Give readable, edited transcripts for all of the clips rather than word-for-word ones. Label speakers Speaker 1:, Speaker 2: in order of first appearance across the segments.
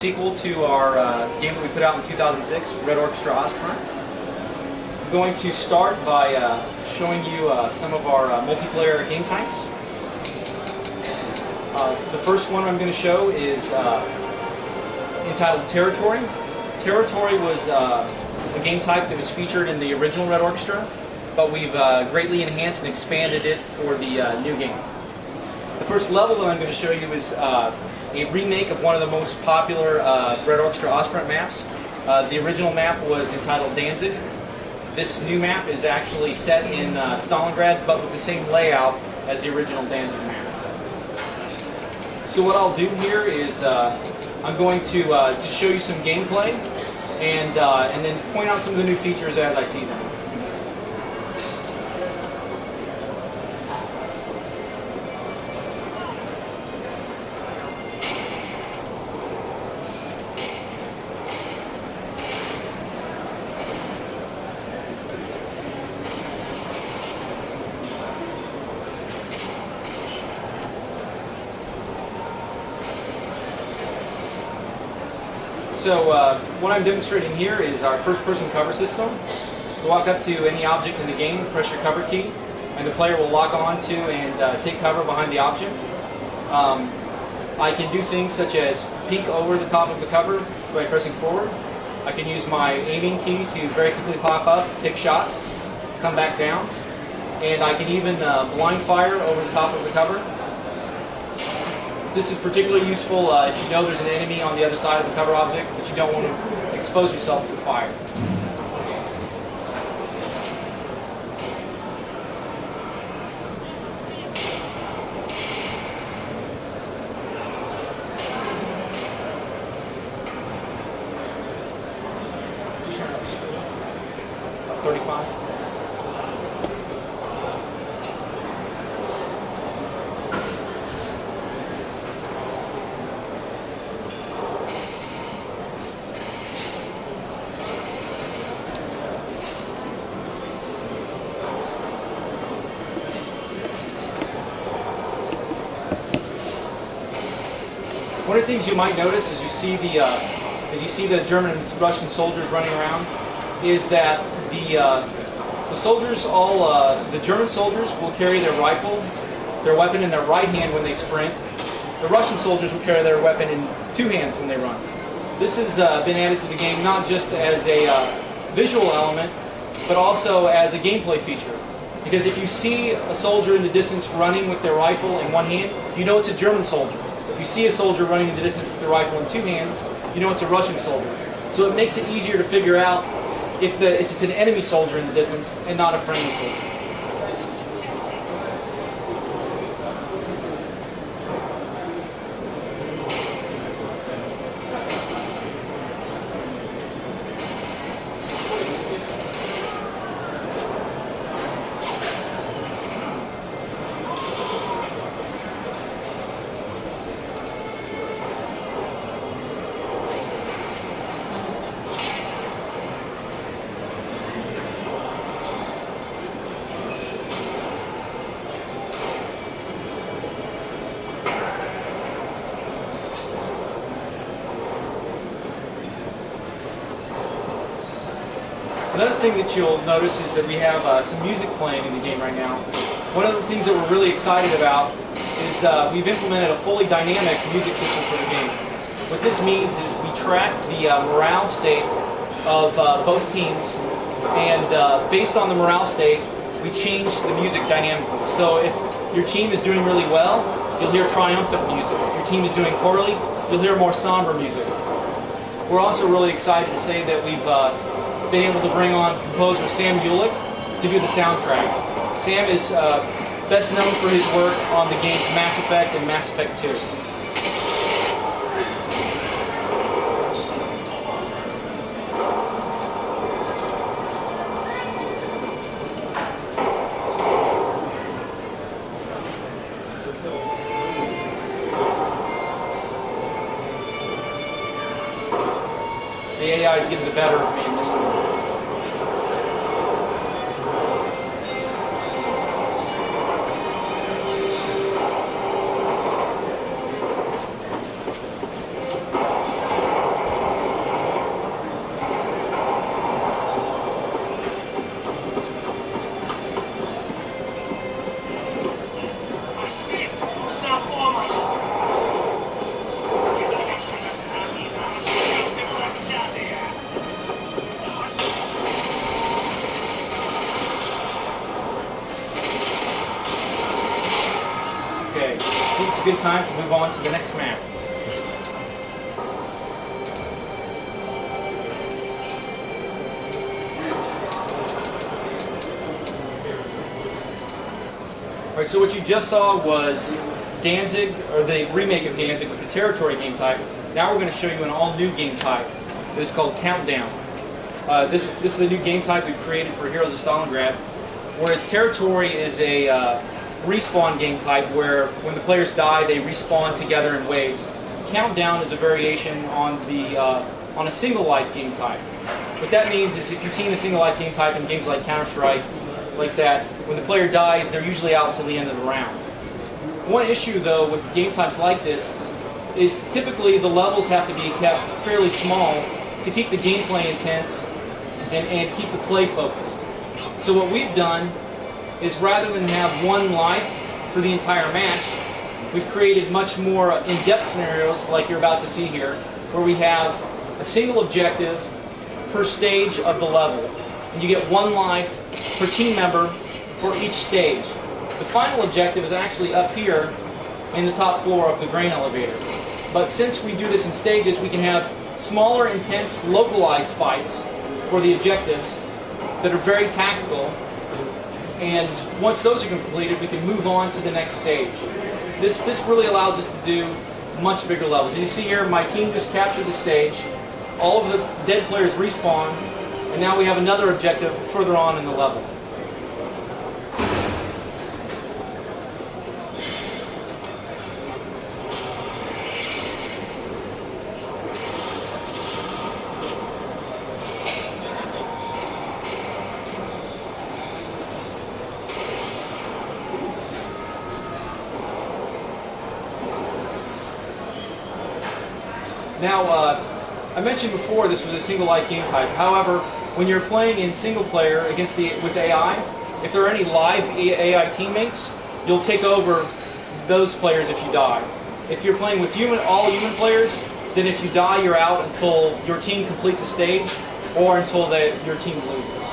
Speaker 1: Sequel to our game that we put out in 2006, Red Orchestra Ostfront. I'm going to start by showing you some of our multiplayer game types. The first one I'm going to show is entitled Territory. Territory was a game type that was featured in the original Red Orchestra, but we've greatly enhanced and expanded it for the new game. The first level that I'm going to show you is a remake of one of the most popular Red Orchestra Ostfront maps. The original map was entitled Danzig. This new map is actually set in Stalingrad, but with the same layout as the original Danzig map. So what I'll do here is I'm going to just show you some gameplay and then point out some of the new features as I see them. So what I'm demonstrating here is our first-person cover system. You walk up to any object in the game, press your cover key, and the player will lock on to and take cover behind the object. I can do things such as peek over the top of the cover by pressing forward. I can use my aiming key to very quickly pop up, take shots, come back down, and I can even blind fire over the top of the cover. This is particularly useful if you know there's an enemy on the other side of the cover object, but you don't want to expose yourself to fire. About 35. One of the things you might notice as you see the German and Russian soldiers running around is that the soldiers, the German soldiers will carry their rifle, their weapon in their right hand when they sprint. The Russian soldiers will carry their weapon in two hands when they run. This has been added to the game not just as a visual element, but also as a gameplay feature. Because if you see a soldier in the distance running with their rifle in one hand, you know it's a German soldier. If you see a soldier running in the distance with their rifle in two hands, you know it's a Russian soldier. So it makes it easier to figure out if it's an enemy soldier in the distance and not a friendly soldier. Another thing that you'll notice is that we have some music playing in the game right now. One of the things that we're really excited about is we've implemented a fully dynamic music system for the game. What this means is we track the morale state of both teams, and based on the morale state, we change the music dynamically. So if your team is doing really well, you'll hear triumphant music. If your team is doing poorly, you'll hear more somber music. We're also really excited to say that we've been able to bring on composer Sam Ulick to do the soundtrack. Sam is best known for his work on the games Mass Effect and Mass Effect 2. The AI is getting the better of me in this one. time to move on to the next map. Alright, so what you just saw was Danzig, or the remake of Danzig with the territory game type. Now we're going to show you an all-new game type that is called Countdown. This is a new game type we've created for Heroes of Stalingrad, whereas territory is a respawn game type where when the players die they respawn together in waves. Countdown is a variation on a single life game type. What that means is if you've seen a single life game type in games like Counter-Strike, like that, when the player dies they're usually out until the end of the round. One issue though with game types like this is typically the levels have to be kept fairly small to keep the gameplay intense and keep the play focused. So what we've done is rather than have one life for the entire match, we've created much more in-depth scenarios like you're about to see here, where we have a single objective per stage of the level. And you get one life per team member for each stage. The final objective is actually up here in the top floor of the grain elevator. But since we do this in stages, we can have smaller, intense, localized fights for the objectives that are very tactical. And once those are completed, we can move on to the next stage. This really allows us to do much bigger levels. You see here, my team just captured the stage. All of the dead players respawn, and now we have another objective further on in the level. Now, I mentioned before this was a single life game type. However, when you're playing in single player with AI, if there are any live AI teammates, you'll take over those players if you die. If you're playing with all human players, then if you die, you're out until your team completes a stage or until your team loses.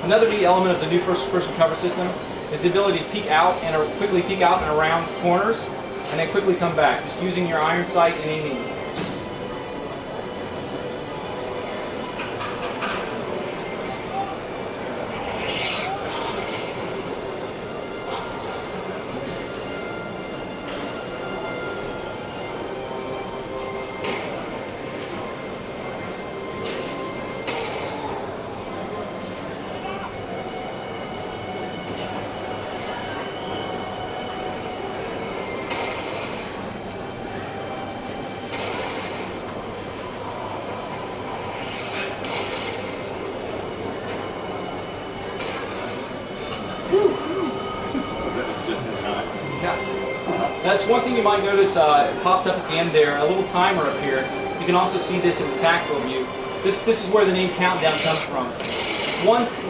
Speaker 1: Another neat element of the new first-person cover system is the ability to quickly peek out and around corners, and then quickly come back, just using your iron sight and aiming. That's one thing you might notice popped up at the end there, a little timer up here. You can also see this in the tactical view. This is where the name Countdown comes from.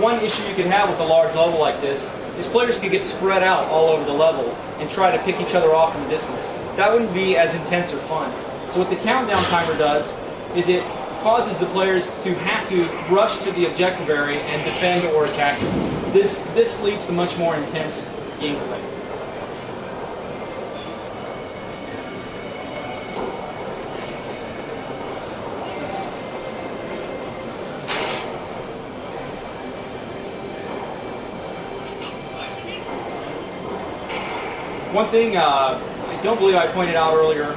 Speaker 1: One issue you could have with a large level like this is players could get spread out all over the level and try to pick each other off in the distance. That wouldn't be as intense or fun. So what the Countdown timer does is it causes the players to have to rush to the objective area and defend or attack it. This leads to much more intense gameplay. One thing I don't believe I pointed out earlier,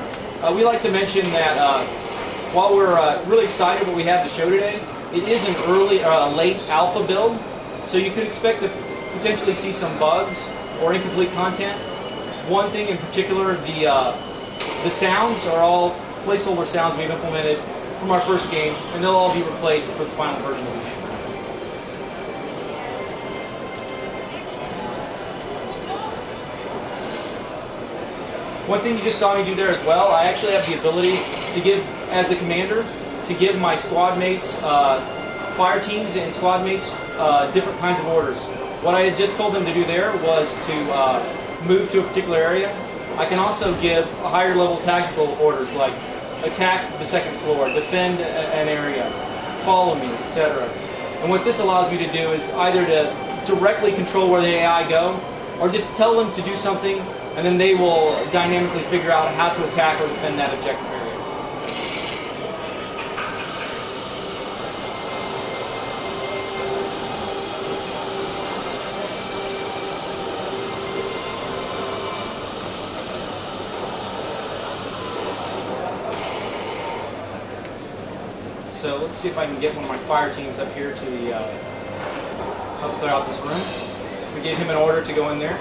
Speaker 1: we like to mention that while we're really excited what we have to show today, it is an late alpha build, so you could expect to potentially see some bugs or incomplete content. One thing in particular, the sounds are all placeholder sounds we've implemented from our first game, and they'll all be replaced for the final version of the game. One thing you just saw me do there as well, I actually have the ability to give, as a commander, to give my squad mates, fire teams and squad mates, different kinds of orders. What I had just told them to do there was to move to a particular area, I can also give higher level tactical orders like attack the second floor, defend an area, follow me, etc. And what this allows me to do is either to directly control where the AI go, or just tell them to do something, and then they will dynamically figure out how to attack or defend that objective area. So let's see if I can get one of my fire teams up here to help clear out this room. We gave him an order to go in there.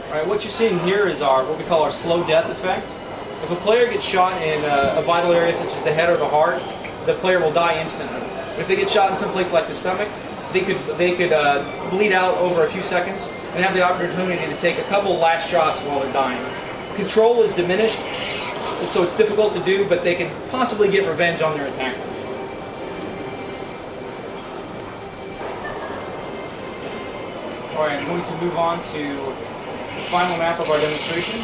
Speaker 1: Alright, what you're seeing here is what we call our slow death effect. If a player gets shot in a vital area such as the head or the heart, the player will die instantly. But if they get shot in some place like the stomach, they could bleed out over a few seconds and have the opportunity to take a couple last shots while they're dying. Control is diminished, so it's difficult to do, but they can possibly get revenge on their attacker. Alright, I'm going to move on to the final map of our demonstration.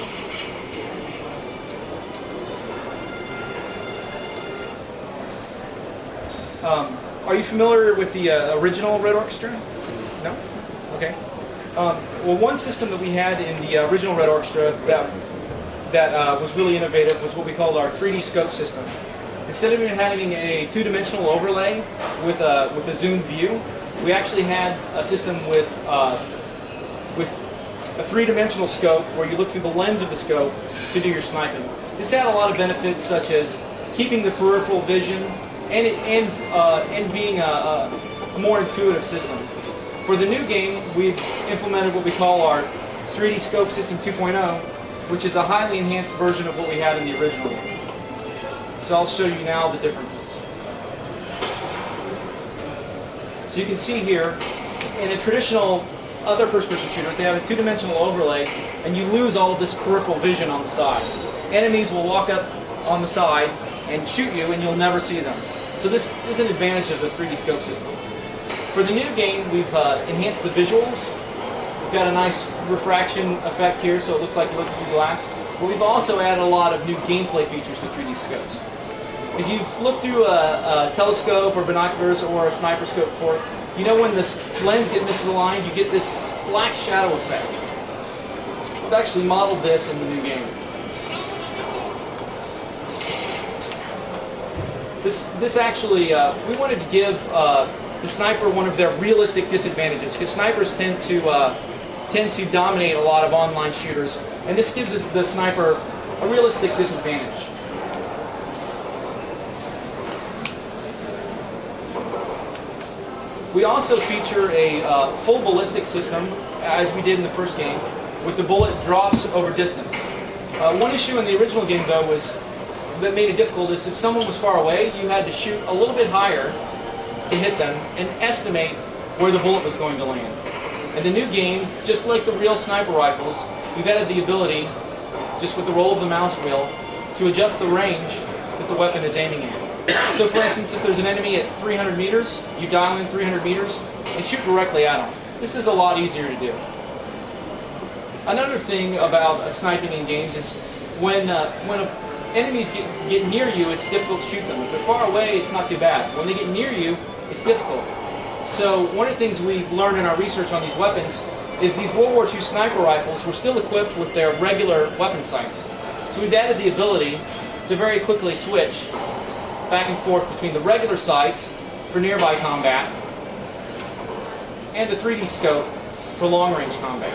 Speaker 1: Are you familiar with the original Red Orchestra? No? Okay. Well, one system that we had in the original Red Orchestra that was really innovative was what we called our 3D scope system. Instead of having a two-dimensional overlay with a zoom view, we actually had a system with a three-dimensional scope where you look through the lens of the scope to do your sniping. This had a lot of benefits such as keeping the peripheral vision and being a more intuitive system. For the new game, we've implemented what we call our 3D Scope System 2.0, which is a highly enhanced version of what we had in the original game. So I'll show you now the differences. So you can see here, in a traditional other first-person shooters, they have a two-dimensional overlay, and you lose all of this peripheral vision on the side. Enemies will walk up on the side and shoot you, and you'll never see them. So this is an advantage of the 3D scope system. For the new game, we've enhanced the visuals. We've got a nice refraction effect here, so it looks like you're looking through glass. But we've also added a lot of new gameplay features to 3D scopes. If you've looked through a telescope or binoculars or a sniper scope before, you know when the lens gets misaligned, you get this black shadow effect. We've actually modeled this in the new game. This actually, we wanted to give the sniper one of their realistic disadvantages, because snipers tend to dominate a lot of online shooters, and this gives us the sniper a realistic disadvantage. We also feature a full ballistic system, as we did in the first game, with the bullet drops over distance. One issue in the original game, though, that made it difficult is if someone was far away, you had to shoot a little bit higher to hit them and estimate where the bullet was going to land. In the new game, just like the real sniper rifles, we've added the ability, just with the roll of the mouse wheel, to adjust the range that the weapon is aiming at. So for instance, if there's an enemy at 300 meters, you dial in 300 meters and shoot directly at them. This is a lot easier to do. Another thing about sniping in games is when enemies get near you, it's difficult to shoot them. If they're far away, it's not too bad. When they get near you, it's difficult. So one of the things we've learned in our research on these weapons is these World War II sniper rifles were still equipped with their regular weapon sights. So we've added the ability to very quickly switch back and forth between the regular sights for nearby combat and the 3D scope for long-range combat.